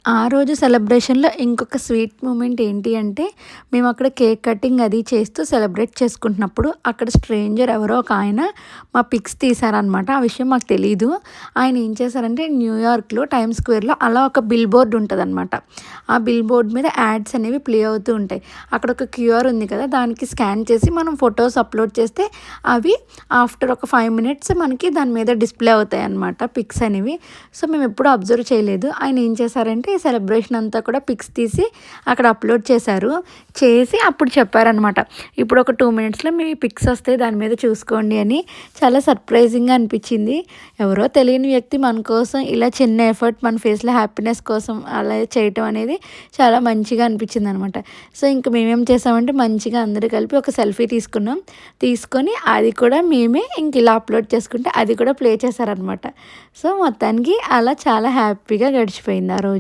ఆ రోజు సెలబ్రేషన్‌లో ఇంకొక స్వీట్ మూమెంట్ ఏంటి అంటే, మేమక్కడ కేక్ కటింగ్ అది చేస్తూ సెలబ్రేట్ చేసుకుంటున్నప్పుడు, అక్కడ స్ట్రేంజర్ ఎవరో ఒక ఆయన మా పిక్స్ తీశారనమాట. ఆ విషయం మాకు తెలీదు. ఆయన ఏం చేశారంటే, న్యూయార్క్‌లో టైమ్ స్క్వేర్‌లో అలా ఒక బిల్ బోర్డ్ ఉంటదనమాట. ఆ బిల్ బోర్డ్ మీద యాడ్స్ అనేవి ప్లే అవుతూ ఉంటాయి. అక్కడ ఒక క్యూఆర్ ఉంది కదా! దానికి స్కాన్ చేసి మనం ఫోటోస్ అప్‌లోడ్ చేస్తే, అవి ఆఫ్టర్ ఒక 5 మినిట్స్ మనకి దాని మీద డిస్‌ప్లే అవుతాయన్నమాట పిక్స్ అనేవి. సో, మేమెప్పుడూ అబ్జర్వ్ చేయలేదు. ఆయన ఏం చేశారంటే, ఈ సెలబ్రేషన్ అంతా కూడా పిక్స్ తీసి అక్కడ అప్‌లోడ్ చేశారు. చేసి అప్పుడు చెప్పారనమాట. ఇప్పుడు ఒక 2 మినిట్స్‌లో మీ పిక్స్ వస్తాయి దాని మీద చూసుకోండి అని. చాలా సర్ప్రైజింగ్‌గా అనిపించింది. ఎవరో తెలియని వ్యక్తి మన కోసం ఇలా చిన్న ఎఫర్ట్ మన ఫేస్‌లో హ్యాపీనెస్ కోసం అలా చేయటం అనేది చాలా మంచిగా అనిపించిందనమాట. సో, ఇంక మేమేం చేసామంటే మంచిగా అందరూ కలిపి ఒక సెల్ఫీ తీసుకున్నాం. తీసుకొని అది కూడా మేమే ఇంక ఇలా అప్‌లోడ్ చేసుకుంటే అది కూడా ప్లే చేశారనమాట. సో, మొత్తానికి అలా చాలా హ్యాపీగా గడిచిపోయింది ఆ రోజు.